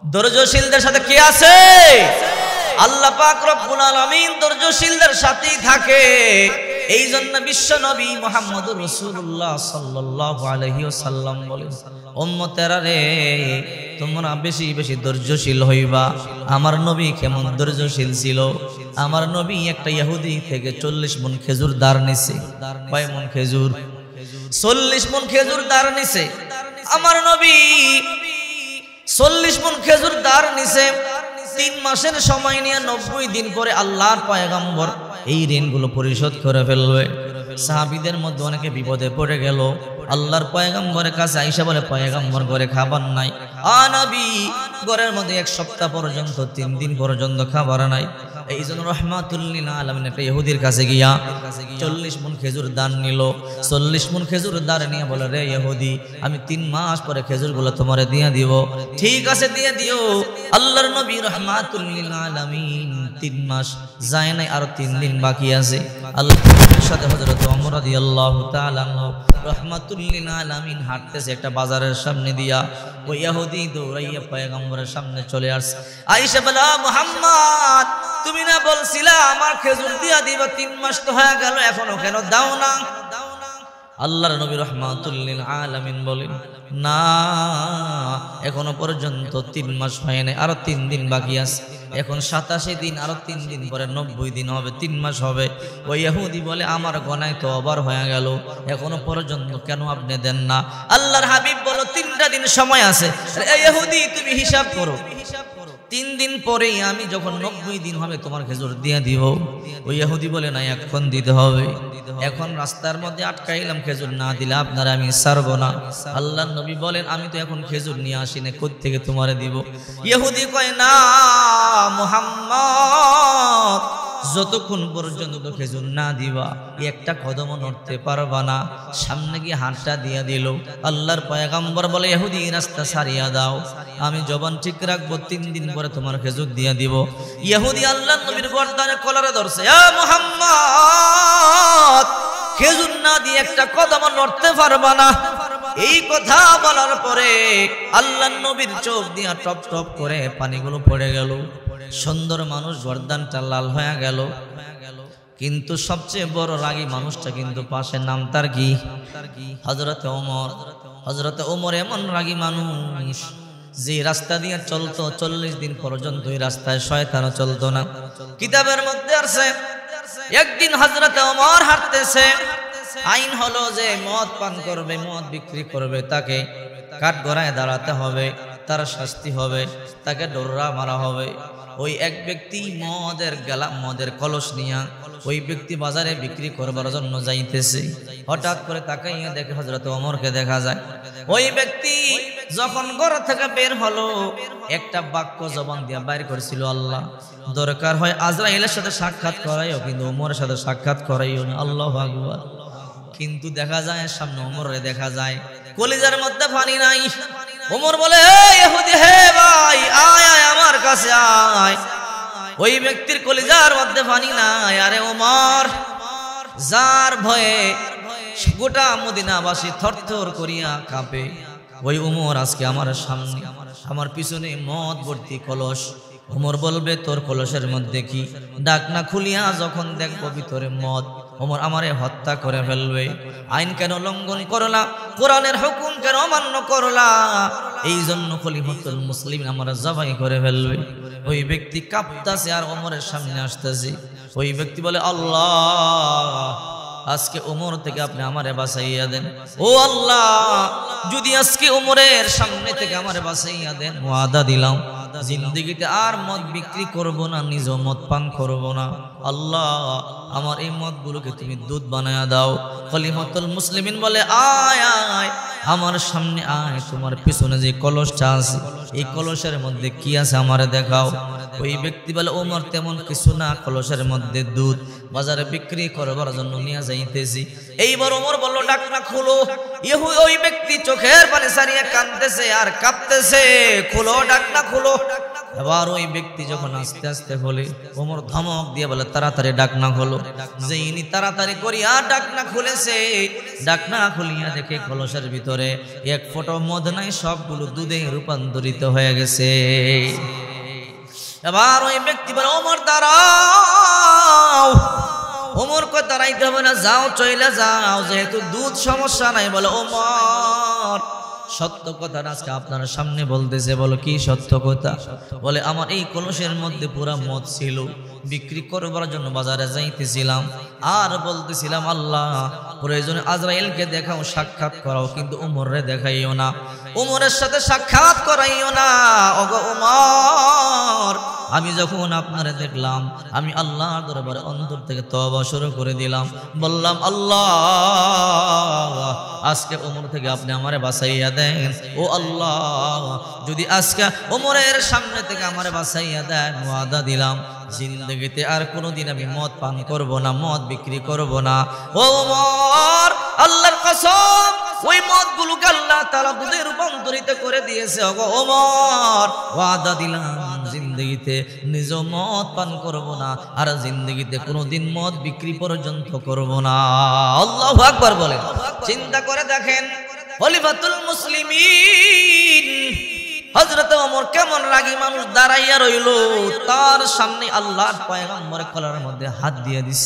ধৈর্যশীলদের সাথে কে আছে? আল্লাহ পাক রব্বুল আলামিন ধৈর্যশীলদের সাথেই থাকে। এই জন্য বিশ্ব নবী মুহাম্মদুর রাসূলুল্লাহ সাল্লাল্লাহু আলাইহি ওয়াসাল্লাম বলেন, উম্মতেরা রে, তোমরা বেশি বেশি ধৈর্যশীল হইবা। আমার নবী কেমন ধৈর্যশীল ছিল? আমার নবী একটা ইহুদি থেকে 40 মণ খেজুর ধার নিছে। কয় মণ খেজুর? 40 মণ খেজুর ধার নিছে। আমার নবী 40 মণ খেজুর ধার নিছে। 3 মাসের সময় নিয়ে 90 দিন পরে আল্লাহর পয়গম্বর এই ঋণগুলো পরিশোধ করে ফেলবে। সাহাবীদের মধ্যে অনেকে বিপদে পড়ে গেল। আল্লাহর পয়গম্বরের কাছে আয়েশা বলে, পয়গম্বর ঘরে খাবার নাই। নবী ঘরের মধ্যে 1 সপ্তাহ পর্যন্ত 3 দিন পর্যন্ত খাবার নাই। এই জন্য রাহমাতুল লিল আলামিন একটা ইহুদির কাছে গিয়া 40 মণ খেজুর দান নিল। 40 মণ খেজুর দান নিয়ে বলে, রে ইহুদি, আমি 3 মাস পরে খেজুরগুলো তোমারে দিয়ে দিব। ঠিক আছে, দিয়ে দিও। আল্লাহর নবী রাহমাতুল লিল আলামিন 3 মাস যায় নাই, আর 3 দিন বাকি আছে। আল্লাহর সাথে হযরত ওমর রাদিয়াল্লাহু তাআলা রাহমাতুল লিল আলামিন হাঁটতেছে একটা বাজারের সামনে দিয়া। ওই ইহুদি দৌড়াইয়া পয়গম্বরের সামনে চলে আসছে। আয়েশা বলে, মুহাম্মদ, তুমি না বলছিলা আমার খেজুর দিয়া দিবা? 3 মাস তো হয়ে গেল, এখনো কেন দাও না? আল্লাহর নবী রাহমাতুল লিল আলামিন বলেন, না, এখনো পর্যন্ত 3 মাস হয় নাই, আরো 3 দিন বাকি আছে। এখন 87 দিন, আরো 3 দিন পরে 90 দিন হবে, 3 মাস হবে। ওই ইহুদি বলে, আমার গণায় তো ওভার হয়ে গেল, এখনো পর্যন্ত কেন আপনি দেন না? আল্লাহর হাবিব বলো, 3টা দিন সময় আছে। এই ইহুদি, তুমি হিসাব করো, 3 দিন পরেই আমি যখন 90 দিন হবে তোমার খেজুর দিয়ে দিব। ওই ইহুদি বলে, না, এখন দিতে হবে। এখন রাস্তার মধ্যে আটকাইলাম, খেজুর না দিলে আপনারা আমি ছাড়বো না। আল্লাহর নবী বলেন, আমি তো এখন খেজুর নিয়ে আসি না, কোথা থেকে তোমারে দিব? ইহুদি কয়, না মুহাম্মদ, যতক্ষণ পর্যন্ত খেজুর না দিবা একটা কদমও নড়তে পারবা না। সামনে গিয়ে হাতটা দিয়ে দিল। আল্লাহর পয়গম্বর বলে, ইহুদি, রাস্তা ছাড়িয়া দাও, আমি জবান ঠিক রাখবো, 3 দিন পরে তোমার খেজুর দিয়ে দিব। ইহুদি আল্লাহর নবীর গর্দানে কলারে ধরছে, এ মুহাম্মদ, খেজুর না দিয়ে একটা কদমও নড়তে পারবা না। এই কথা বলার পরে আল্লাহর নবীর চোখ দিয়া টপ টপ করে পানিগুলো পড়ে গেল। সুন্দর মানুষ, গর্দানটা লাল হয়ে গেল। কিন্তু সবচেয়ে বড় রাগী মানুষটা কিন্তু পাশে, নাম তার কি? হযরতে ওমর। হযরতে ওমর এমন রাগী মানুষ যে রাস্তা দিয়ে চলতো 40 দিন পর্যন্ত ওই রাস্তায় শয়তানও চলতো না। কিতাবের মধ্যে আছে, একদিন হযরতে ওমর হাঁটতেছে। আইন হলো যে মদ পান করবে, মদ বিক্রি করবে, তাকে কাঠগড়ায় দাঁড়াতে হবে, তার শাস্তি হবে, তাকে ডোররা মারা হবে। ওই এক ব্যক্তি মদের কলস নিয়া ওই ব্যক্তি বাজারে বিক্রি করবার জন্য যাইতেছে। হঠাৎ করে তাকাইয়া দেখে হযরত ওমরকে দেখা যায়। ওই ব্যক্তি যখন ঘর থেকে বের হলো, একটা বাক্য জবান দিয়া বাইর করেছিল, আল্লাহ, দরকার হয় আজরাইলের সাথে সাক্ষাৎ করাইও, কিন্তু ওমরের সাথে সাক্ষাৎ করাইও না। আল্লাহু আকবার। কিন্তু দেখা যায় সামনে ওমরে দেখা যায়, কলিজার মধ্যে পানি নাই। ওমর বলে, হে ইহুদি, হে ভাই, আয় আয় আমার কাছে আয়। ওই ব্যক্তির কলিজার মধ্যে পানি নাই। আরে ওমর, যার ভয়ে গোটা মদিনাবাসী থরথর করিয়া কাঁপে, ওই ওমর আজকে আমার সামনে, আমার পিছনে মদ ভর্তি কলস। ওমর বলবে, তোর কলসের মধ্যে কি? ডাকনা খুলিয়া যখন দেখবো ভিতরে মদ, ওমর আমারে হত্যা করে ফেলবে। আইন কেন লঙ্ঘন করলা? কোরআনের হুকুম কেন অমান্য করলা? এই জন্য খলিফাতুল মুসলিমিন আমরা জবাই করে ফেলবে। ওই ব্যক্তি কাঁপতাছে আর ওমরের সামনে আসতেছে। ওই ব্যক্তি বলে, আল্লাহ, আজকে ওমর থেকে আপনি আমারে বাঁচাইয়া দেন। ও আল্লাহ, যদি আজকে ওমরের সামনে থেকে আমারে বাঁচাইয়া দেন, ওয়াদা দিলাম জিন্দেগিতে আর মদ বিক্রি করব না, নিজেও মদ পান করব না। আল্লাহ, আমার এই মদগুলোকে তুমি দুধ বানায়া দাও। খলিফাতুল মুসলিমিন বলে, আয় আয় আমার সামনে আয়, তোমার পিছনে যে কলসটা আছে এই কলসের মধ্যে কি আছে আমারে দেখাও। ওই ব্যক্তি বলে, ওমর, তেমন কিছু না, কলসের মধ্যে দুধ, বাজারে বিক্রি করবার জন্য নিয়ে যাইতেছি। এইবার ওমর বলল, ডাকনা খুলো। ওই ব্যক্তি চোখের পানি সারিয়ে কাঁদতেছে আর কাঁপতেছে, খুলো, ডাকনা খুলো। এবার ওই ব্যক্তি যখন আস্তে আস্তে বলে, ওমর ধমক দিয়ে বলে তাড়াতাড়ি ডাকনা হলো। যে ইনি তাড়াতাড়ি করিয়া ডাকনা খুলেছে, ডাকনা খুলিয়া দেখে কলসের ভিতরে এক ফোঁটা মদ নাই, সবগুলো দুধে রূপান্তরিত হয়ে গেছে। এবার ওই ব্যক্তি বলে, ওমর দাঁড়াও। ওমর কো দাঁড়াইতে হবে না, যাও চলে যাও, যেহেতু দুধ সমস্যা নাই। বলে, ওমর সত্য কথা আজকে আপনার সামনে বলতেছে। বলো কি সত্য কথা? বলে, আমার এই কলসের মধ্যে পুরা মদ ছিল, বিক্রি করবার জন্য বাজারে যাইতেছিলাম, আর বলতেছিলাম আল্লাহ প্রয়োজনে আজরাইলকে দেখাও, সাক্ষাৎ করাও, কিন্তু উমরে দেখাইও না, উমরের সাথে সাক্ষাৎ করাইও না। ওগো উমর, আমি যখন আপনারে দেখলাম, আমি আল্লাহর দরবারে অন্তর থেকে তওবা শুরু করে দিলাম, বললাম আল্লাহ আজকে ওমর থেকে আপনি আমারে বাঁচাইয়া দেন। ও আল্লাহ, যদি আজকে ওমরের সামনে থেকে আমারে বাঁচাইয়া দেন, ওয়াদা দিলাম জিন্দগিতে আর কোনোদিন আমি মদ পান করব না, মদ বিক্রি করব না। ও ওমর, আল্লাহর কসম, ওই মদগুলোকে আল্লাহ তাআলা দুধে রূপান্তরিত করে দিয়েছে। ওগো ওমর, ওয়াদা দিলাম জিন্দগিতে নিজ মদ পান করব না, আর জিন্দগিতে কোনোদিন মদ বিক্রি পর্যন্ত করব না। আল্লাহু আকবার বলেন। চিন্তা করে দেখেন, খলিফাতুল মুসলিমিন হযরত ওমর কেমন রাগী মানুষ, দাঁড়াইয়া রইল, তার সামনে আল্লাহর পয়গম্বর কলার মধ্যে হাত দিয়ে দিস।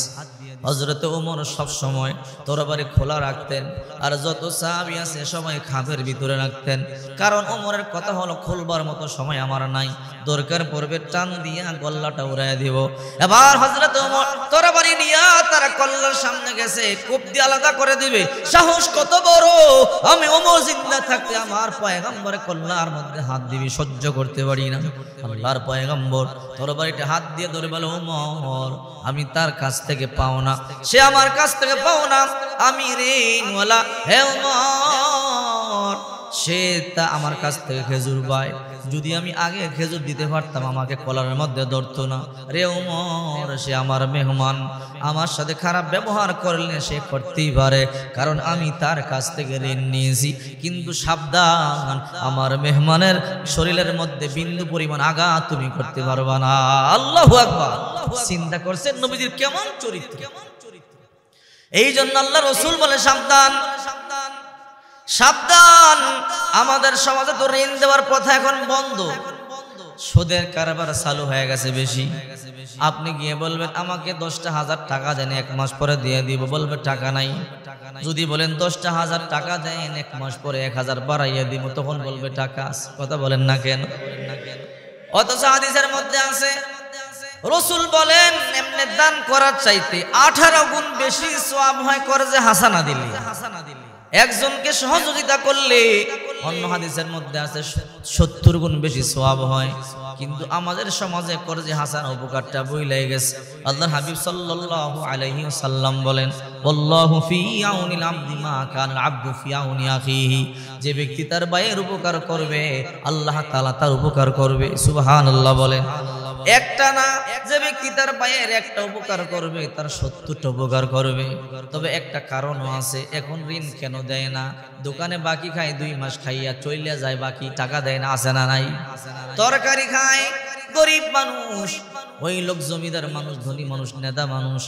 হযরত ওমর সব সময় তরবারি খোলা রাখতেন, আর যত সাহাবী আছে সবাই খাপের ভিতরে রাখতেন, কারণ ওমরের কথা হলো খুলবার মতো সময় আমার নাই, দরকার পড়বে টান দিয়া গল্লাটা উড়াইয়া দিব। এবার হযরত ওমর তরবারি নিয়া তার কল্লার সামনে গেছে, কোপ দিয়ে আলাদা করে দিবে। সাহস কত বড়! আমি ওমর জিন্দা থাকতে আমার পয়গম্বরের কল্লার মধ্যে হাত দিবি, সহ্য করতে পারি না। আল্লাহর পয়গম্বর তরবারিতে হাত দিয়ে ধরে বলে, ওমর আমি তার কাছ থেকে পাও না, সে আমার কাছ থেকে পাও না, আমি ঋণওয়ালা। হে ওমর, সে তা আমার কাছ থেকে খেজুর পায়, যদি আমি আগে খেজুর দিতে পারতাম আমাকে কলারের মধ্যে ধরতো না। রে ওমর, সে আমার মেহমান, আমার সাথে খারাপ ব্যবহার করলে সে করতেই পারে, কারণ আমি তার কাছ থেকে ঋণ নিয়েছি, কিন্তু সাবধান, আমার মেহমানের শরীরের মধ্যে বিন্দু পরিমাণ আঘাত তুমি করতে পারবা না। আল্লাহু আকবার। চিন্তা করছেন নবীজির কেমন চরিত্র। এই জন্য আল্লাহ রাসূল বলে, সাবধান সাবধান। আমাদের সমাজে তো ঋণ দেওয়ার প্রথা এখন বন্ধ, সুদের কারবার চালু হয়ে গেছে বেশি। আপনি গিয়ে বলবেন আমাকে 10,000 টাকা দেন, 1 মাস পরে দিয়ে দিব, বলবে টাকা নাই। যদি বলেন 10,000 টাকা দেন, 1 মাস পরে 1000 বাড়াইয়া দিব, তখন বলবে টাকা আছে। কথা বলেন না কেন? অথচ হাদিসের মধ্যে আছে, রাসূল বলেন এমনি দান করার চাইতে 18 গুণ বেশি সওয়াব হয় করজে হাসানা দিলে। একজনকে সহযোগিতা করলে অন্য হাদিসের মধ্যে আছে 70 গুণ বেশি সওয়াব হয়। কিন্তু আমাদের সমাজে করজে হাসান উপকারটা বইলাই গেছে। আল্লাহর হাবিব সাল্লাল্লাহু আলাইহি ওয়াসাল্লাম বলেন, আল্লাহু ফি আউনিল আবদি মা কানাল আবদু ফি আউনি আখিহি। যে ব্যক্তি তার ভাইয়ের উপকার করবে, আল্লাহ তাআলা তার উপকার করবে। সুবহানাল্লাহ বলেন। একটা না, যে ব্যক্তি তার ভাইয়ের একটা উপকার করবে, তার 70টা উপকার করবে। তবে একটা কারণও আছে, এখন ঋণ কেন দেয় না? দোকানে বাকি খায়, 2 মাস খাইয়া চইলা যায়, বাকি টাকা দেয় না, আছে না নাই? তরকারি খায় গরিব মানুষ, ওই লোক জমিদার মানুষ, ধনী মানুষ, নেতা মানুষ,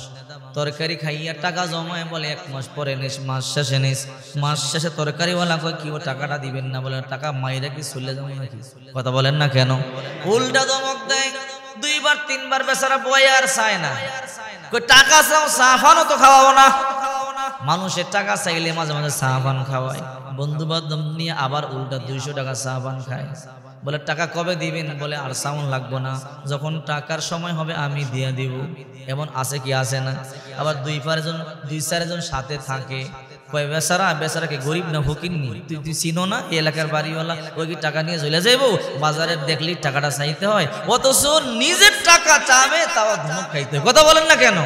তরকারি খাইয়া টাকা জমায়, বলে 1 মাস পরে নিস, মাস শেষে নিস। মাস শেষে তরকারিওয়ালা কয় কি ও টাকাটা দিবেন না? বলে টাকা মাইরা কি চলে যাবো নাকি? কথা বলেন না কেন? উল্টা ধমক দেয়। 2 বার 3 বার বেচারা বয় আর চায় না, কই টাকা চাও, সাফানও তো খাওয়াবো না। মানুষের টাকা চাইলে মাঝে মাঝে সাফান খাওয়ায়, বন্ধু বান্ধব নিয়ে আবার উল্টা 200 টাকা সাফান খায়। বলে টাকা কবে দিবেন? বলে আর সাউন্ড লাগবো না, যখন টাকার সময় হবে আমি দিয়ে দিব। এমন আছে কি আছে না? আবার 2-4 জন সাথে থাকে, কয় বেচারাকে গরিব না ফকিরনি, তুই চিনো না? এই এলাকার বাড়িওয়ালা, ওই কি টাকা নিয়ে চলে যাইবো? বাজারে দেখলি টাকাটা চাইতে হয়, অথচ নিজের টাকা চাবে, তাও ধমক খাইতে হয়। কথা বলেন না কেন?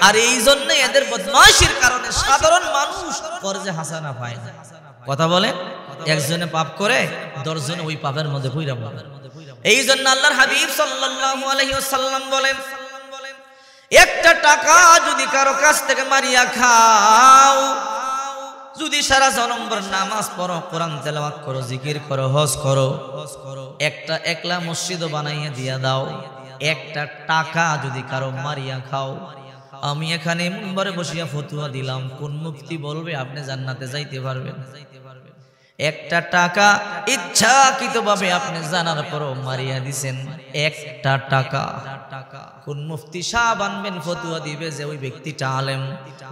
আর এই জন্য এদের বদমাইশির কারণে সাধারণ মানুষ করজে হাসানা পায় না। কথা বলে, একজনে পাপ করে 10 জনে ওই পাপের মধ্যে পইরা পড়ে। এই জন্য আল্লাহর হাবিব সাল্লাল্লাহু আলাইহি ওয়াসাল্লাম বলেন, একটা টাকা যদি কারো কাছ থেকে মারিয়া খাও, যদি সারা জনম্বর নামাজ পড়ো, কোরআন তেলাওয়াত করো, জিকির করো, হজ করো, একটা একলা মসজিদও বানাইয়া দিয়া দাও, একটা টাকা যদি কারো মারিয়া খাও, আমি এখানে মিম্বরে বসিয়া ফতুয়া দিলাম, কোন মুফতি বলবে আপনি জান্নাতে যাইতে পারবেন? একটা টাকা ইচ্ছাকৃতভাবে আপনি জানার পরও মারিয়া দিছেন, একটা টাকা। কোন মুফতি সাহেব আনবেন ফতুয়া দিবে যে ওই ব্যক্তিটা আলেম,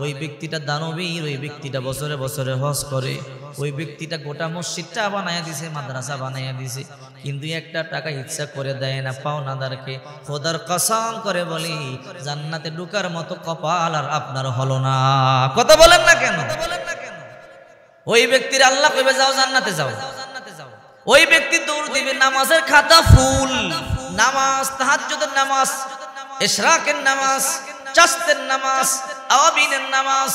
ওই ব্যক্তিটা দানবীর, ওই ব্যক্তিটা বছরে বছরে হজ করে, ওই ব্যক্তিটা গোটা মসজিদটা বানাইয়া দিছে, মাদ্রাসা বানাইয়া দিছে, কিন্তু একটা টাকা ইচ্ছা করে দেয় না পাওনাদারকে। খোদার কসম করে বলি, জান্নাতে ঢোকার মতো কপাল আর আপনার হলো না। কথা বলেন না কেন? ওই ব্যক্তির আল্লাহ কইবে যাও জান্নাতে যাও, ওই ব্যক্তি দৌড় দিবে, নামাজের খাতা ফুল, নামাজ, তাহাজ্জুদের নামাজ, ইশরাকের নামাজ, চাস্তের নামাজ, আওয়াবিনের নামাজ,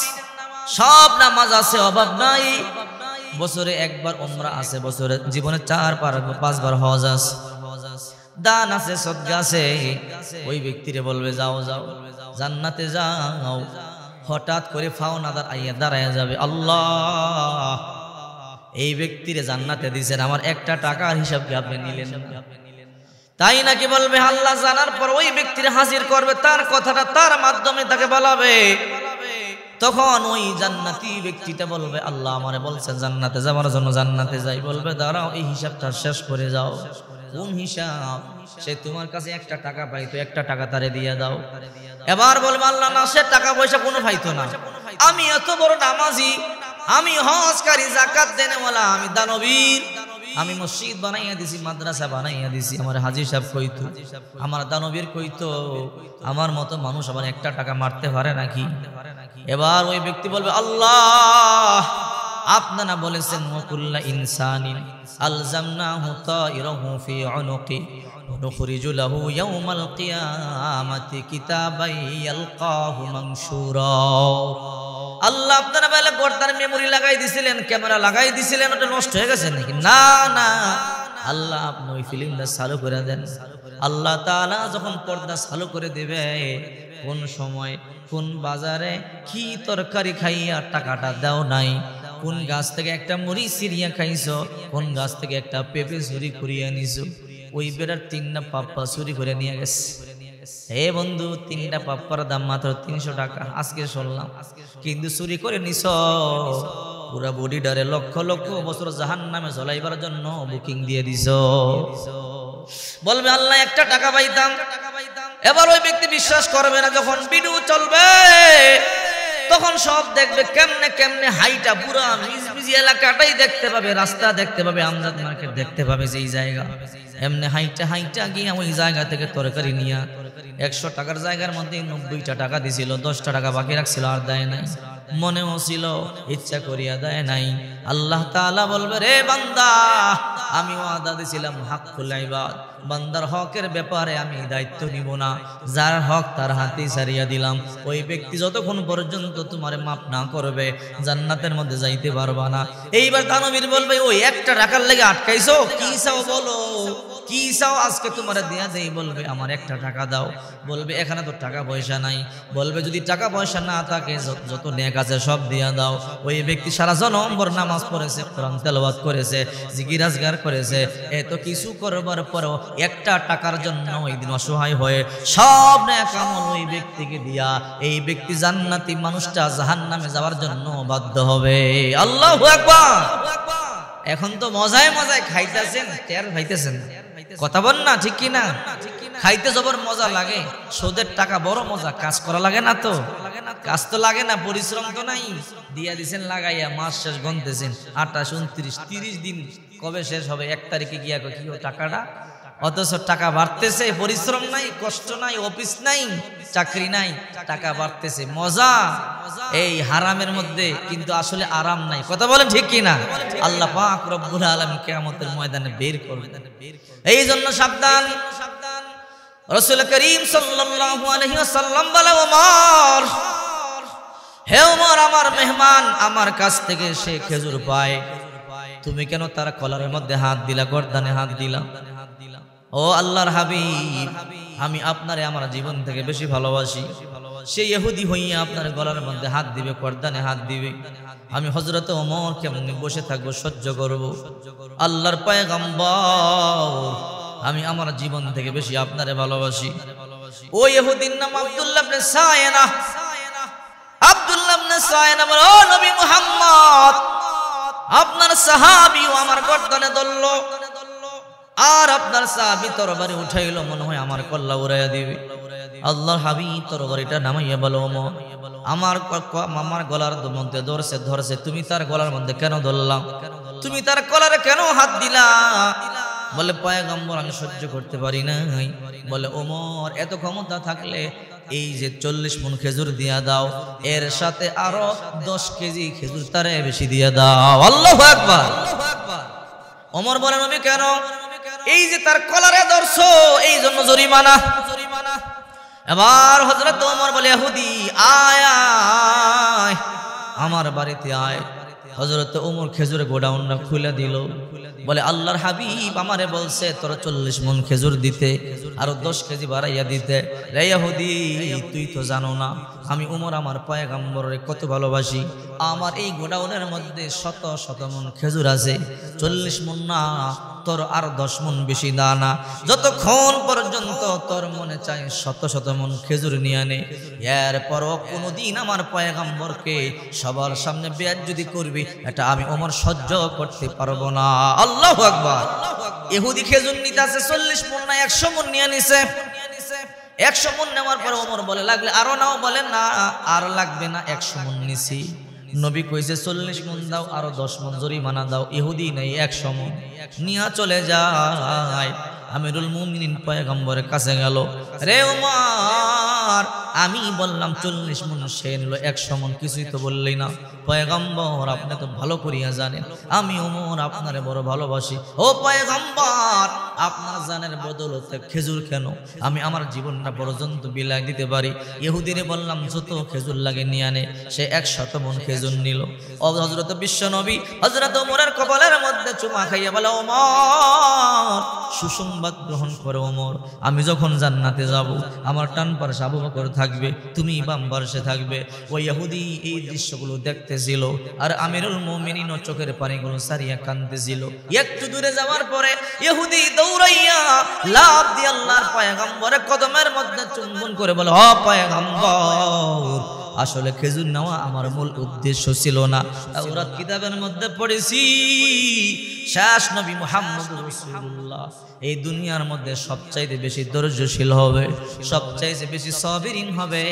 সব নামাজ আছে, অভাব নাই। বছরে একবার উমরা আছে, বছরে জীবনে 4-5 বার হজ আছে, দান আছে, সদকা আছে। ওই ব্যক্তিরে বলবে যাও যাও জান্নাতে যাও, হঠাৎ করে ফাওনাদার আইয়া দাঁড়ায় যাবে, আল্লাহ এই ব্যক্তিরে জান্নাতে দিয়েছেন, আমার একটা টাকার হিসাব কি আপনি নিলেন? তাই নাকি বলবে? আল্লাহ জানার পর ওই ব্যক্তির হাজির করবে, তার কথাটা তার মাধ্যমে তাকে বলাবে। তখন ওই জান্নাতি ব্যক্তিটা বলবে, আল্লাহ আমারে বলছেন জান্নাতে যাওয়ার জন্য, জান্নাতে যাই। বলবে দাঁড়াও, এই হিসাবটা শেষ করে যাও। কোন হিসাব? সে তোমার কাছে একটা টাকা পাইতো, একটা টাকা তারে দিয়ে দাও। এবার বলবে আল্লাহ না, সে টাকা পয়সা কোনো পাইতো না, আমি এত বড় নামাজি, আমি হজকারী, যাকাত দেনেওয়ালা, আমি দানবীর, আমি মসজিদ বানাইয়া দিছি, মাদ্রাসা বানাইয়া দিছি, আমার হাজী সাহেব কইতো, আমার দানবীর কইতো, আমার মতো মানুষ আবার একটা টাকা মারতে পারে নাকি? এবার ওই ব্যক্তি বলবে, আল্লাহ আপনারা বলেছেন ওয়াকুল্লা ইনসানিন আলজামনাহু তাইরাহু ফি উনুকি নুখরিজু লাহু ইয়াওমাল কিয়ামাতি কিতাবান ইয়ালকাহু মানশুরা। আল্লাহ আপনারা বলে পর্দার মেমোরি লাগাই দিছিলেন, ক্যামেরা লাগাই দিছিলেন, ওটা নষ্ট হয়ে গেছে নাকি? না না, আল্লাহ আপনি ওই ফিল্মটা চালু করে দেন। আল্লাহ তাআলা যখন পর্দা চালু করে দেবে, কোন সময় কোন বাজারে কি তরকারি খাইয়া টাকাটা দাও নাই, কোন গাছ থেকে একটা মুড়ি সিরিয়া খাইছো, কোন গাছ থেকে একটা পেঁপে চুরি করিয়া নিছো, ওই বেড়ার 3টা পাপ্পা চুরি করে নিয়ে গেছে। হে বন্ধু, 3টা পাপ্পার দাম মাত্র 300 টাকা, আজকে শুনলাম, কিন্তু চুরি করে নিছ পুরা বডিডারে লক্ষ লক্ষ বছর জাহান্নামে জ্বলাইবার জন্য বুকিং দিয়ে দিছ। বলবে আল্লাহ একটা টাকা পাইতাম। এবার ওই ব্যক্তি বিশ্বাস করবে না, যখন ভিডিও চলবে তখন সব দেখবে, কেমনে কেমনে হাইটা পুরা মিজমিজি এলাকাটাই দেখতে পাবে, রাস্তা দেখতে পাবে, আমজাদ মার্কেট দেখতে পাবে, যেই জায়গা এমনি হাইটা হাইটা গিয়ে ওই জায়গা থেকে তরকারি নিয়া 100 টাকার জায়গার মধ্যে 90টা টাকা দিছিল, 10টা টাকা বাকি রাখছিল, আর দেয় নাই, মনেও ছিল ইচ্ছা করিয়া দেয় নাই। আল্লাহ তাআলা বলবে, রে বান্দা, আমি ওয়াদা দিছিলাম হাক্কুল ইবাদ, বান্দার হকের ব্যাপারে আমি দায়িত্ব নিব না, যার হক তার হাতেই ছাড়িয়া দিলাম। ওই ব্যক্তি যতক্ষণ পর্যন্ত তোমারে মাফ না করবে জান্নাতের মধ্যে যাইতে পারবা না। এইবার দানবীর বলবে, ওই একটা টাকার লেগে আটকাইছো, কি চাও বলো, কি চাও আজকে তোমারে দেয়া দেই। বলবে আমার একটা টাকা দাও। বলবে এখানে তো টাকা পয়সা নাই। বলবে যদি টাকা পয়সা না থাকে যত নেক আছে সব দিয়া দাও। ওই ব্যক্তি সারা জনম্বর নামাজ পড়েছে, কোরআন তেলাওয়াত করেছে, জিকির আজগার করেছে, এত কিছু করবার পরেও একটা টাকার জন্য ওই দিন অসহায় হয়ে সব নেক আমল ওই ব্যক্তিকে দিয়া এই ব্যক্তি জান্নাতি মানুষটা জাহান্নামে যাওয়ার জন্য বাধ্য হবে। আল্লাহু আকবার। এখন তো মজায় মজায় খাইতেছেন, টের পাইতেছেন, কথা বল না, ঠিক কি না? খাইতে জবর মজা লাগে, সুদের টাকা বড় মজা, কাজ করা লাগে না, তো কাজ তো লাগে না, পরিশ্রম তো নাই, দিয়া দিছেন লাগাইয়া, মাস শেষ গনতেছেন 28, 29, 30 দিন কবে শেষ হবে, 1 তারিখে গিয়া কি টাকাটা, অথচ টাকা বাড়তেছে, পরিশ্রম নাই, কষ্ট নাই, অফিস নাই, চাকরি নাই, টাকা বাড়তেছে, মজা এই হারামের মধ্যে, কিন্তু আসলে আরাম নাই, কথা বলেন ঠিক কি না? আল্লাহ পাক রব্বুল আলামিন কিয়ামতের ময়দানে বের করবেন। এই জন্য সাবধান। রাসূল করিম সাল্লাল্লাহু আলাইহি ওয়াসাল্লাম বলে, ওমর, হে ওমর, আমার মেহমান আমার কাছ থেকে সে খেজুর পায়, তুমি কেন তার কলারের মধ্যে হাত দিলা, গর্দানে হাত দিলা? ও আল্লাহর হাবিব, আমি আপনারে আমার জীবন থেকে বেশি ভালোবাসি, সে ইহুদি হইয়া আপনার গলার মধ্যে হাত দিবে, গর্দানে হাত দিবে, আমি হযরত ওমর কেমনে বসে থাকবো, সহ্য করব? আল্লাহর পয়গম্বর, আমি আমার জীবন থেকে বেশি আপনারে ভালোবাসি। ওই ইহুদির নাম আব্দুল্লাহ ইবনে সায়না। আব্দুল্লাহ ইবনে সায়না বলে, ও নবী মুহাম্মদ, আপনার সাহাবী আমার গর্দনে ধরল, আর আপনার সাহাবী তরবারি উঠাইলো, মনে হয় আমার কল্লা উড়াইয়া দিবে। আল্লাহর হাবিব তরবারিটা নামাইয়া বলো, ওমর আমার গলার মধ্যে ধরছে, তুমি তার গলার মধ্যে কেন ধরলা? তুমি তার কলারে কেন হাত দিলা? বলে, পয়গম্বর আমি সহ্য করতে পারি নাই। বলে, ওমর এত ক্ষমতা থাকলে এই যে 40 মণ খেজুর দিয়া দাও, এর সাথে আরো 10 কেজি খেজুর তারে বেশি দিয়া দাও। আল্লাহু আকবার। ওমর বলে, নবী কেন? এই যে তার কলারে ধরছো, এই জন্য জরিমানা। এবার হযরত ওমর বলে, ইহুদি আয় আয় আমার বাড়িতে আয়। হযরত ওমর খেজুরের গোডাউনটা খুলে দিল। বলে, আল্লাহর হাবিব আমারে বলছে তোর 40 মণ খেজুর দিতে, আরো 10 কেজি বাড়াইয়া দিতে। রে ইহুদি, তুই তো জানো না আমি ওমর আমার পয়গম্বরে কত ভালোবাসি। আমার এই গোডাউনের মধ্যে শত শত মণ খেজুর আছে, 40 মণ না, তোর আর 10 মণ বেশি দানা। যতক্ষণ পর্যন্ত তোর মনে চায় শত শত মণ খেজুর নিয়ে নে, এরপরও কোনোদিন আমার পয়গম্বরকে সবার সামনে বেইজ্জতি করবি, এটা আমি ওমর সহ্য করতে পারবো না। আল্লাহু আকবার। ইহুদি খেজুর নিতে আছে 40 মণ না 100 মণ নিয়ে নিছে। 100 মণ নেওয়ার পর ওমর বলে, লাগলে আরো নাও। বলে, না আর লাগবে না, 100 মণ নিছি। নবী কইছে 40 মণ দাও, আরো 10 মণ জরিমানা দাও। ইহুদি নাই, 100 মণ নিয়া চলে যায়। আমিরুল মুমিনিন পয়গম্বরের কাছে গেল, রে ওমর আমি বললাম 40 মণ, সে নিল 100 মণ, কিছুই তো বললেই না। পয়গম্বর আপনি তো ভালো করিয়া জানেন আমি ওমর আপনারে বড় ভালোবাসি। ও পয়গম্বর, আপনার জানের বদলতে খেজুর কেন? আমি আমার জীবনটা পর্যন্ত বিলাই দিতে পারি। ইহুদিরে বললাম যত খেজুর লাগে নিয়ে আনে। সে 100 মণ খেজুর নিল। হযরত বিশ্ব নবী হযরত ওমরের কপালের মধ্যে চুমা খাইয়া বলে, ওমর সুসংবাদ গ্রহণ করো ওমর, আমি যখন জান্নাতে যাব আমার টান পাশে আবু বকর থাকবে, তুমি বাম পাশে থাকবে। ওই ইহুদি এই দৃশ্যগুলো দেখতেছিল, আর আমিরুল মুমিনিন চোখের পানিগুলো সারিয়া কাঁদতেছিল। একটু দূরে যাওয়ার পরে ইহুদি দৌড়াইয়া লাফ দিয়ে আল্লাহর পয়গম্বরের কদমের মধ্যে চুম্বন করে বলে, ও পয়গম্বর, আসলে খেজুর নেওয়া আমার মূল উদ্দেশ্য ছিল না। তাওরাত কিতাবের মধ্যে পড়েছি শেষ নবী মুহাম্মদুর রাসূলুল্লাহ এই দুনিয়ার মধ্যে সবচাইতে বেশি ধৈর্যশীল হবে, সবচাইতে বেশি সাবিরিন হবে।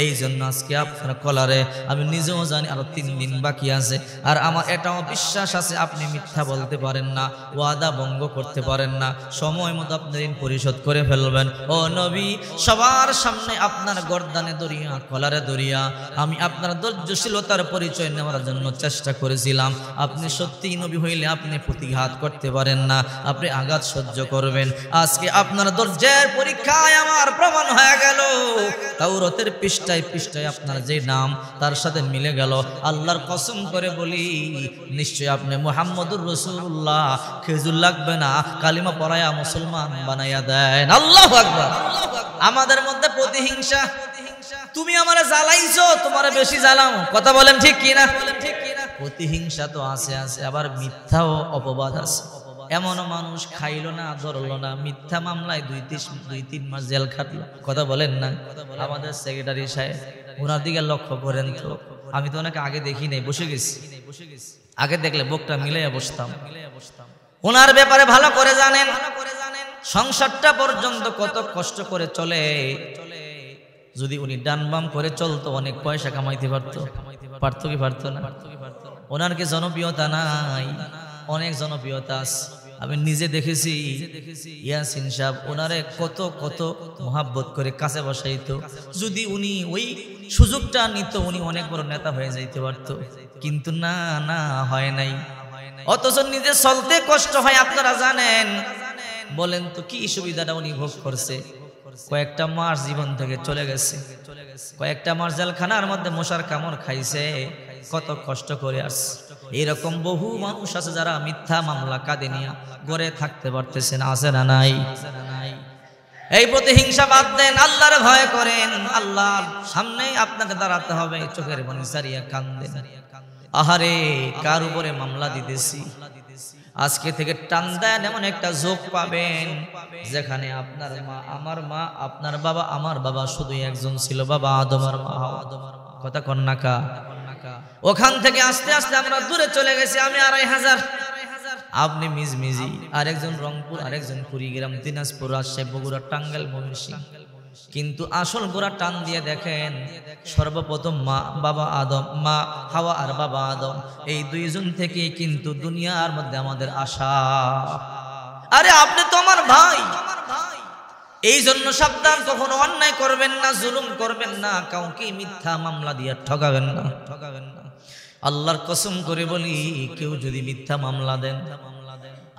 এই জন্য আজকে আপনার কলারে আমি নিজেও জানি আরো 3 দিন বাকি আছে, আর আমার এটাও বিশ্বাস আছে আপনি মিথ্যা বলতে পারেন না, ওয়াদা ভঙ্গ করতে পারেন না, সময় মতো আপনি ঋণ পরিশোধ করে ফেলবেন। ও নবী, সবার সামনে আপনার গর্দানে দরিয়া, কলারে দরিয়া আমি আপনার ধৈর্যশীলতার পরিচয় নেওয়ার জন্য চেষ্টা করেছিলাম। আপনি সত্যিই নবী হইলে আপনি প্রতিঘাত করতে পারেন না, আপনি আঘাত সহ্য করবেন। আজকে আপনার ধৈর্যের পরীক্ষায় আমার প্রমাণ হয়ে গেল। তাওরাতের পৃষ্ঠায় পৃষ্ঠায় আপনার যে নাম তার সাথে মিলে গেল। আল্লাহর কসম করে বলি, নিশ্চয় আপনি মুহাম্মদুর রাসূলুল্লাহ। খেজুর লাগবে না, কালিমা পড়ায়া মুসলমান বানাইয়া দেন। আল্লাহু আকবার। আমাদের মধ্যে প্রতিহিংসা, তুমি আমারে জ্বালাইছো, তোমারে বেশি জ্বালাও। কথা বলেন ঠিক কিনা? প্রতিহিংসা তো আছে, আবার মিথ্যাও অপবাদ আছে। এমন মানুষ খাইলো না, ধরলো না, মিথ্যা মামলায় 2-3 মাস জেল খাটলো। কথা বলেন না? আমাদের সেক্রেটারি সাহেব, ওনার দিকে লক্ষ্য করেন তো। আমি তো ওনাকে আগে দেখি নাই, বসে গেছি। আগে দেখলে বুকটা মিলাইয়া বসতাম। ওনার ব্যাপারে ভালো করে জানেন, সংসারটা পর্যন্ত কত কষ্ট করে চলে। যদি উনি ডান বাম করে চলতো অনেক পয়সা কামাইতে পারতো। পারতো কি পারতো না? ওনার কি জনপ্রিয়তা নাই? অনেক জনপ্রিয়তা আছে। আমি নিজে দেখেছি ইয়াসিন সাহেব ওনারে কত কত মোহাব্বত করে কাছে বসাইতো। যদি উনি ওই সুযোগটা নিত উনি অনেক বড় নেতা হয়ে যাইতে পারতো, কিন্তু না, হয় নাই। অথচ নিজে চলতে কষ্ট হয়, আপনারা জানেন। বলেন তো কি সুবিধাটা উনি ভোগ করছে? কয়েকটা মাস জীবন থেকে চলে গেছে, কয়েকটা মাস জেলখানার মধ্যে মশার কামড় খাইছে, কত কষ্ট করে আসছে। এরকম বহু মানুষ আছে যারা মিথ্যা মামলা কাঁদে নিয়ে গড়ে থাকতে পারতেছে না, আছে না নাই? এই প্রতিহিংসা বাদ দেন, আল্লাহর ভয় করেন। আল্লাহর সামনে আপনাকে দাঁড়াতে হবে, চোখের পানি সারিয়া কান্দেন। আহারে কার উপরে মামলা দিতেছি। আজকে থেকে টান দেন এমন একটা যোগ পাবেন যেখানে আপনার মা আমার মা, আপনার বাবা আমার বাবা শুধু একজন ছিল, বাবা আদম আর মা হাওয়া। কথা কন্যাকা। ওখান থেকে আস্তে আস্তে আমরা দূরে চলে গেছি। আমি 2500, আপনি মিজমিজি, আরেকজন রংপুর, আরেকজন কুড়িগ্রাম, দিনাজপুর, রাজশাহী, বগুড়া, টাঙ্গাইল, ময়মনসিংহ। কিন্তু আসল গোড়া টান দিয়ে দেখেন সর্বপ্রথম মা বাবা আদম, মা হাওয়া আর বাবা আদম, এই দুইজন থেকে কিন্তু দুনিয়ার মধ্যে আমাদের আশা। আরে আপনি তো আমার ভাই, এই জন্য সাবধান, কখনো অন্যায় করবেন না, জুলুম করবেন না, কাউকে মিথ্যা মামলা দিয়ে ঠকাবেন না। আল্লাহর কসম করে বলি, কেউ যদি মিথ্যা মামলা দেন,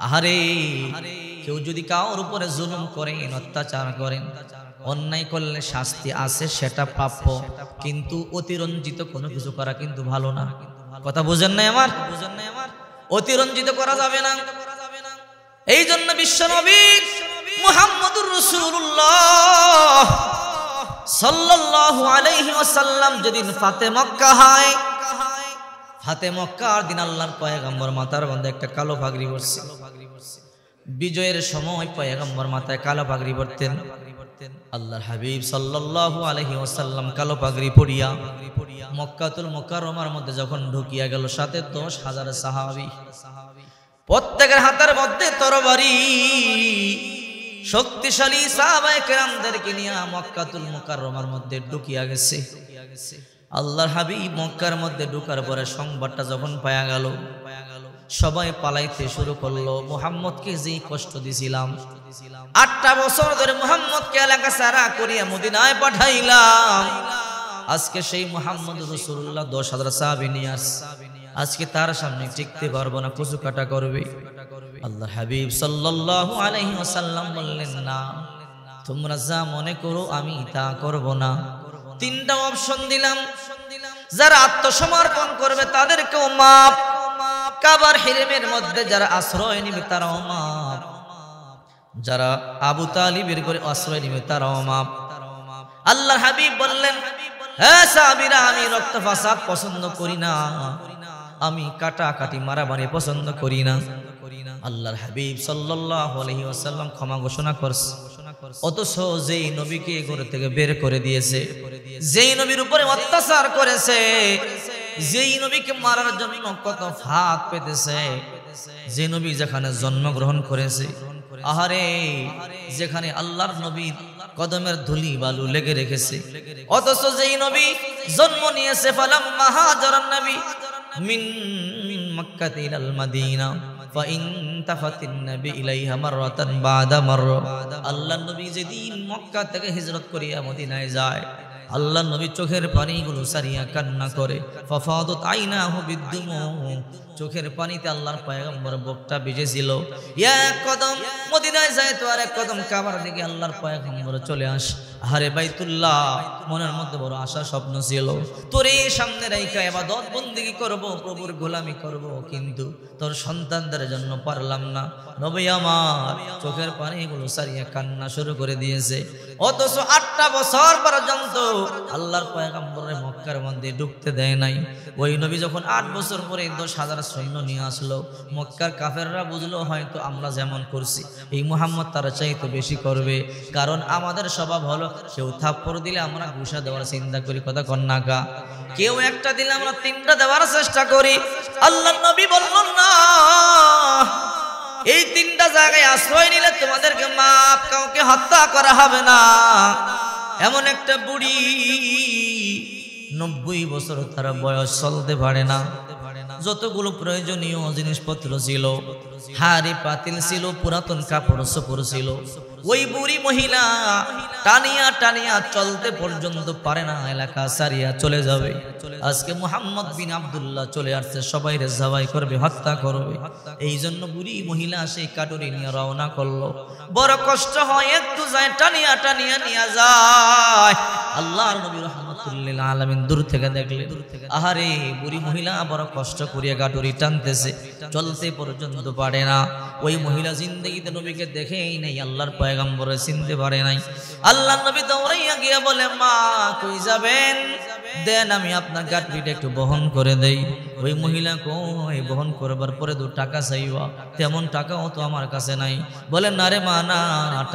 আহারে কেউ যদি কারোর উপরে জুলুম করেন, অত্যাচার করেন, অন্যায় করলে শাস্তি আছে, সেটা প্রাপ্য, কিন্তু অতিরঞ্জিত কোনো কিছু করা কিন্তু ভালো না। কথা বুঝেন নাই আমার? অতিরঞ্জিত করা যাবে না। এই জন্য বিশ্বনবী মুহাম্মদুর রাসূলুল্লাহ সাল্লাল্লাহু আলাইহি ওয়াসাল্লাম যেদিন ফাতে মক্কা হয়, ফাতে মক্কার দিন আল্লাহর পয়গম্বর মাথার মধ্যে একটা কালো পাগড়ি পরছে। বিজয়ের সময় পয়গম্বর মাথায় কালো পাগড়ি পরতেন। আল্লাহর হাবিব সাল্লাল্লাহু আলাইহি ওয়াসাল্লাম কালো পাগড়ি পরিয়া মক্কাতুল মুকাররমার মধ্যে যখন ঢুকিয়া গেল, সাথে 10,000 সাহাবী, প্রত্যেকের হাতের মধ্যে তরবারি, শক্তিশালী সাহাবায়ে কেরামদেরকে নিয়ে মক্কাতুল মুকাররমার মধ্যে ঢুকিয়া গেছে। আল্লাহর হাবিব মক্কার মধ্যে ঢোকার পরে সংবাদটা যখন পাওয়া গেল, সবাই পালাইতে শুরু করলো। মুহাম্মদকে যে কষ্ট দিছিলাম, 8টা বছর ধরে মুহাম্মদকে এলাকা সারা করিয়া মদিনায় পাঠাইলাম, আজকে সেই মুহাম্মদ রাসূলুল্লাহ 10,000 সাহাবী নিয়ে আজকে তার সামনে টিকতে পারবো না, কুচু কাটা করবে। আল্লাহর হাবিব সাল্লাল্লাহু আলাইহি ওয়াসাল্লাম বললেন, না, তোমরা যা মনে করো আমি তা করব না। 3টা অপশন দিলাম, যারা আত্মসমর্পণ করবে তাদেরকেও মাপ, কাবার হিরমের মধ্যে যারা আশ্রয় নিবে তারাও মাপ, যারা আবু তালিবের করে আশ্রয় নিবে তারাও মাপ। আল্লাহর হাবিব বললেন, হ্যাঁ সাহাবীরা, আমি রক্ত ফাসাদ পছন্দ করি না, আমি কাটাকাটি মারামারি পছন্দ করি না। আল্লাহর হাবিব সাল্লাল্লাহু আলাইহি ওয়াসাল্লাম ক্ষমা ঘোষণা করছে। অথচ যেই নবীকে ঘর থেকে বের করে দিয়েছে, যেই নবীর উপরে অত্যাচার করেছে, যেই নবীকে মারার জন্য কত ফাঁদ পেতেছে, যে নবী যেখানে জন্মগ্রহণ করেছে, আহারে যেখানে আল্লাহর নবীর কদমের ধুলি বালু লেগে রেখেছে, অথচ যেই নবী জন্ম নিয়েছে, ফালাম্মা হাজারান নবী মিন মক্কাতি ইলাল মাদিনা ফাইন তাফাতিন নবী ইলাইহা মাররাতান বাদা মাররা। আল্লাহর নবী যেদিন মক্কা থেকে হিজরত করিয়া মদিনায় যায়, আল্লাহর নবী চোখের পানিগুলো সারিয়া কান্না করে, ফাফাদাত আইনাহু বিদ্দুমু, চোখের পানিতে আল্লাহর পয়গম্বর বুকটা ভিজেছিল। এক কদম মদিনায় যায় তো আর এক কদম কাবার দিকে আল্লাহর পয়গম্বর চলে আসে। আরে বাইতুল্লাহ, মনের মধ্যে বড় আশা স্বপ্ন ছিল, তোরে সামনে রাইখা ইবাদত বন্দেগী করব, প্রভুর গোলামি করব, কিন্তু তোর সন্তানদের জন্য পারলাম না। নবী আমার চোখের পানিগুলো সারিয়া কান্না শুরু করে দিয়েছে। অথচ 8টা বছর পর্যন্ত আল্লাহর পয়গম্বরের মক্কার মধ্যে ঢুকতে দেয় নাই। ওই নবী যখন 8 বছর পরে 10,000 সৈন্য নিয়ে আসলো, মক্কার কাফেররা বুঝলো হয়তো আমরা যেমন করছি এই মুহাম্মদ তারা চাইতে বেশি করবে, কারণ আমাদের স্বভাব হলো কেউ থাপ্পড় দিলে আমরা ঘুষা দেওয়ার চিন্তা করি, কথা কন্যাকা, কেউ একটা দিলে আমরা 3টা দেওয়ার চেষ্টা করি। আল্লাহর নবী বললেন, না, এই 3টা জায়গায় আশ্রয় নিলে তোমাদেরকে মাপ, কাউকে হত্যা করা হবে না। এমন একটা বুড়ি 90 বছর তার বয়স, চলতে পারে না, যতগুলো প্রয়োজনীয় জিনিসপত্র ছিল, হাড়ি পাতিল ছিল, পুরাতন কাপড় চোপড় ছিল, ওই বুড়ি মহিলা টানিয়া টানিয়া চলতে পর্যন্ত পারে না, এলাকা সারিয়া চলে যাবে। আজকে মুহাম্মদ বিন আব্দুল্লাহ চলে আসছে, সবাই রে জবাই করবে, হত্যা করবে। এই জন্য বুড়ি মহিলা সেই কাটুরি নিয়ে রওনা করলো। বড় কষ্ট হয়, একটু যায়, টানিয়া টানিয়া নিয়ে যায়। আল্লাহর নবী রাহমাতুল লিল আলামিন দূর থেকে দেখলে, আহারে বুড়ি মহিলা বড় কষ্ট করিয়া কাটুরি টানতেছে, চলতে পর্যন্ত পারে না। ওই মহিলা জিন্দেগিতে নবীকে দেখেই নাই, আল্লাহর পয়গম্বরে চিনতে পারে নাই। আল্লাহর নবী দৌড়াইয়া গিয়া বলে, মা কই যাবেন? দেন আমি আপনার গাড়িটা একটু বহন করে দেই। ওই মহিলা কই বহন করবার পরে 2 টাকা চাইবা, তেমন টাকাও তো আমার কাছে নাই। বলে না রে মা, না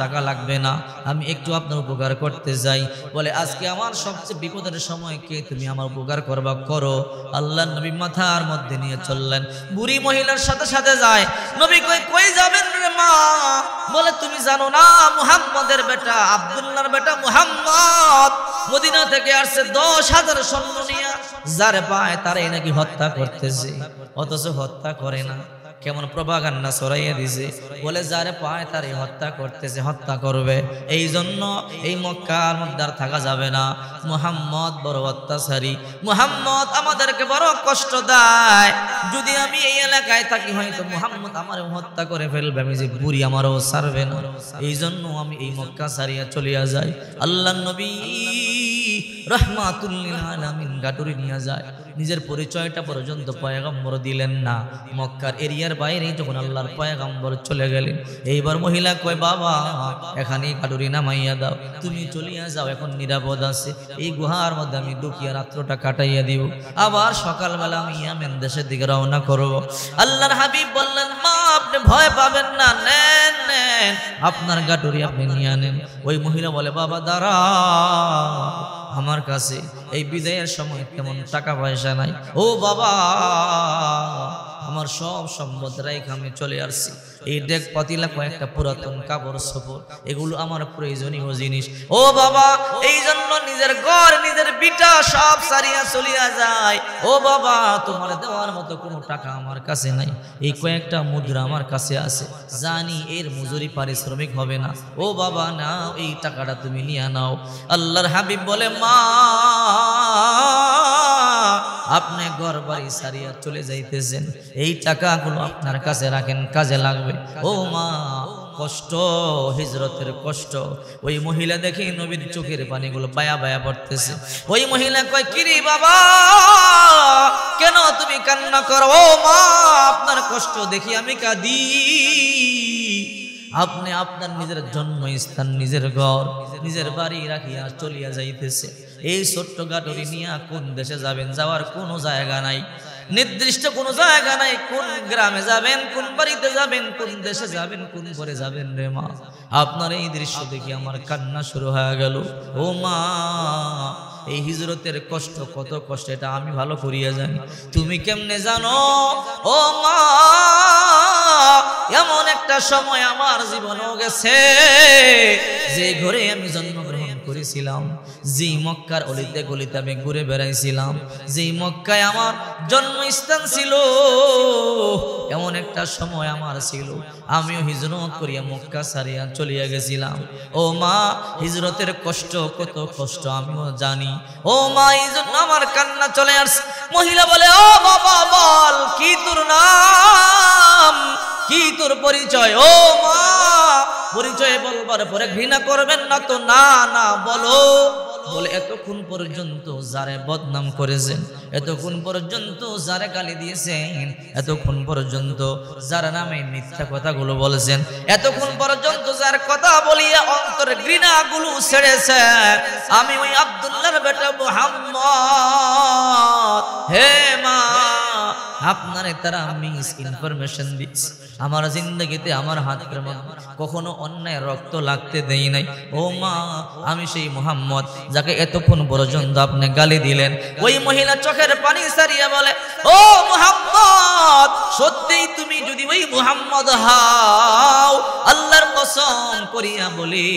টাকা লাগবে না, আমি একটু আপনার উপকার করতে যাই। বলে আজকে আমার সবচেয়ে বিপদের সময় কে তুমি আমার উপকার করবা, করো। আল্লাহ নবী মাথার মধ্যে নিয়ে চললেন, বুড়ি মহিলার সাথে সাথে যায়। নবী কই যাবেন রে মা? বলে তুমি জানো না মুহাম্মদের বেটা, আব্দুল্লাহর বেটা মুহাম্মদ মদিনা থেকে আসছে 10,000 সৈন্য নিয়ে, যারে পায় তারাই নাকি হত্যা করতেছে, অথচ হত্যা করে না। কেমন প্রপাগান্ডা ছড়াইয়া দিছে, বলে যারে পায় তারে হত্যা করতেছে, হত্যা করবে। এই জন্য এই মক্কার মধ্যে আর থাকা যাবে না। মুহাম্মদ বড় অত্যাচারী, মুহাম্মদ আমাদেরকে বড় কষ্ট দেয়। যদি আমি এই এলাকায় থাকি হয়তো মুহাম্মদ আমারও হত্যা করে ফেলবে, আমি যে বুড়ি আমারও ছাড়বে না। এই জন্য আমি এই মক্কা ছাড়িয়া চলিয়া যাই। আল্লাহর নবী রাহমাতুল লিল আলামিন গাটুরি নিয়ে যায়। নিজের পরিচয়টা পর্যন্ত পয়গম্বর দিলেন না। মক্কার এরিয়ার বাইরে যখন আল্লাহর পয়গম্বর চলে গেলেন, এইবার মহিলা কয় বাবা এখানেই কাটুরি নামাইয়া দাও, তুমি চলিয়া যাও, এখন নিরাপদ আছে। এই গুহার মধ্যে আমি ঢুকিয়া রাত্রটা কাটাইয়া দিব, আবার সকালবেলা আমি ইয়ামেন দেশের দিকে রওনা করব। আল্লাহর হাবিব বললেন মা আপনি ভয় পাবেন না, নেন নেন আপনার গাটুরি আপনি নিয়ে নেন। ওই মহিলা বলে বাবা দাঁড়া, আমার কাছে এই বিদায়ের সময় তেমন টাকা পয়সা নাই। ও বাবা আমার সব সম্পদ রাইখা আমি চলে আসছি। এই ডেক পাতিলা কয়েকটা পুরাতন কাপড় সপর, এগুলো আমার প্রয়োজনীয় জিনিস। ও বাবা এই জন্য নিজের ঘর নিজের বিটা সব সারিয়া চলিয়া যায়। ও বাবা তোমার দেওয়ার মতো কোনো টাকা আমার কাছে নাই, এই কয়েকটা মুদ্রা আমার কাছে আছে, জানি এর মজুরি পারিশ্রমিক হবে না। ও বাবা নাও এই টাকাটা তুমি নিয়ে নাও। আল্লাহর হাবিব বলে মা আপনি ঘর বাড়ি সারিয়া চলে যাইতেছেন, এই টাকাগুলো আপনার কাছে রাখেন, কাজে লাগবে। ও মা কষ্ট, হিজরতের কষ্ট। ওই মহিলা দেখি নবীর চোখের পানিগুলো বায়া বায়া পড়তেছে। ওই মহিলা কয় কিরে বাবা কেন তুমি কান্না করো? ও মা আপনার কষ্ট দেখি আমি কাঁদি। আপনি আপনার নিজের জন্মস্থান নিজের ঘর নিজের বাড়ি রাখিয়া চলিয়া যাইতেছে, এই ছোট্ট গাটুরি নিয়া কোন দেশে যাবেন? যাওয়ার কোনো জায়গা নাই, নির্দিষ্ট কোনো জায়গা নাই। কোন গ্রামে যাবেন, কোন বাড়িতে যাবেন, কোন দেশে যাবেন, কোন ঘরে যাবেন রে মা? আপনার এই দৃশ্য দেখি আমার কান্না শুরু হয়ে গেল। ও মা এই হিজরতের কষ্ট কত কষ্ট এটা আমি ভালো করিয়া জানি, তুমি কেমনে জানো? ও মা এমন একটা সময় আমার জীবনেও গেছে, যে ঘরে আমি জন্মগ্রহণ করেছিলাম, যে মক্কার অলিতে গলিতে আমি ঘুরে বেড়াইছিলাম, যে মক্কায় আমার জন্মস্থান ছিল, এমন একটা সময় আমার ছিল আমিও হিজরত করিয়া মক্কা ছাড়িয়া চলিয়া গেছিলাম। ও মা হিজরতের কষ্ট কত কষ্ট আমিও জানি। ও মা এই জন্য আমার কান্না চলে আসছে। মহিলা বলে ও বাবা বল কি তোর নাম, কি তোর পরিচয়? ও মা পরিচয় বলবার পরে ঘৃণা করবেন না তো? না না বলো। বলে এতক্ষণ পর্যন্ত যারে বদনাম করেছেন, এতক্ষণ পর্যন্ত যারে গালি দিয়েছেন, এতক্ষণ পর্যন্ত যার নামে মিথ্যা কথাগুলো বলেছেন, এতক্ষণ পর্যন্ত যার কথা বলিয়া অন্তর ঘৃণাগুলো ছেড়েছেন, আমি ওই আব্দুল্লাহর বেটা মুহাম্মদ। হে মা আপনারে তারা মিস ইনফরমেশন দিচ্ছে, আমার জিন্দগিতে আমার হাতের মধ্যে কখনো অন্যায় রক্ত লাগতে দেই নাই। ও মা আমি সেই মুহাম্মদ যাকে এতক্ষণ পর্যন্ত আপনি গালি দিলেন। ওই মহিলা চোখের পানি সারিয়া বলে ও মুহাম্মদ সত্যিই তুমি যদি ওই মুহাম্মদ হও, আল্লাহর কসম করিয়া বলি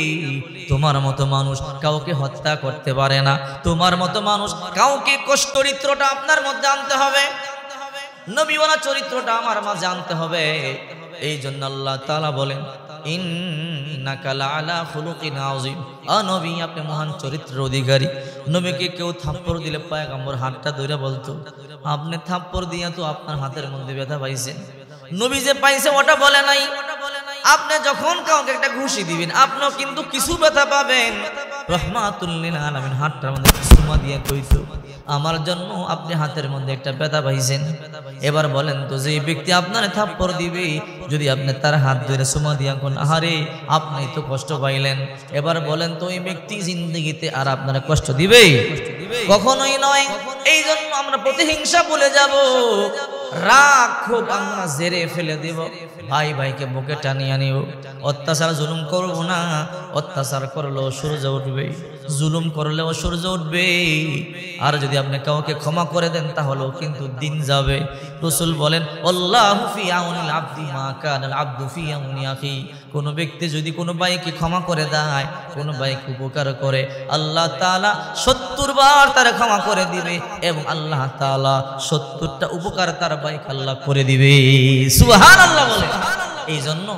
তোমার মতো মানুষ কাউকে হত্যা করতে পারে না, তোমার মতো মানুষ কাউকে কষ্ট চরিত্রটা আপনার মধ্যে আনতে হবে, নবীওয়ালা চরিত্রটা আমার মাঝে আনতে হবে। এই জন্য আল্লাহ তাআলা বলেন ইন্নাকা লাআলা খুলুকিন আযীম, নবী আপনি মহান চরিত্রের অধিকারী। নবীকে কেউ থাপ্পড় দিলে পয়গম্বর হাতটা ধরে বলতো আপনি থাপ্পড় দিয়া তো আপনার হাতের মধ্যে ব্যথা পাইছেন, নবী যে পাইছে ওটা বলে নাই। আপনি যখন কাউকে একটা ঘুষি দিবেন আপনিও কিন্তু কিছু ব্যথা পাবেন। রাহমাতুল লিল আলামিন হাতটার মধ্যে চুমা দিয়া কইতো আমার জন্য আপনি হাতের মধ্যে একটা ব্যথা পাইছেন। এবার বলেন তো, যে ব্যক্তি আপনার থাপ্পড় দিবে, যদি আপনি তার হাত ধরে সুমা দিয়া কোন আহারে আপনি তো কষ্ট পাইলেন, এবার বলেন তো ওই ব্যক্তি জিন্দগিতে আর আপনারা কষ্ট দিবে? কখনোই নয়। এই জন্য আমরা প্রতিহিংসা বলে যাব, রাগ খুব আমরা জেরে ফেলে দিব, ভাই ভাইকে বুকে টানিয়ে নিব। অত্যাচার জুলুম করব না, অত্যাচার করলেও সূর্য উঠবে, জুলুম করলেও সূর্য উঠবে। আর যদি আপনি কাউকে ক্ষমা করে দেন তাহলেও কিন্তু দিন যাবে। রাসূল বলেন, আল্লাহু ফি আউনিল আবদি মা কানাল আবদু ফি আউনি আখি। কোন ব্যক্তি যদি কোনো ভাইকে ক্ষমা করে দেয়, কোনো ভাইকে উপকার করে, আল্লাহ তাআলা 70 বার তার ক্ষমা করে দিবে এবং আল্লাহ তাআলা 70টা উপকার তার ভাইকে আল্লাহ করে দিবে। সুবহানাল্লাহ বলে। এই জন্য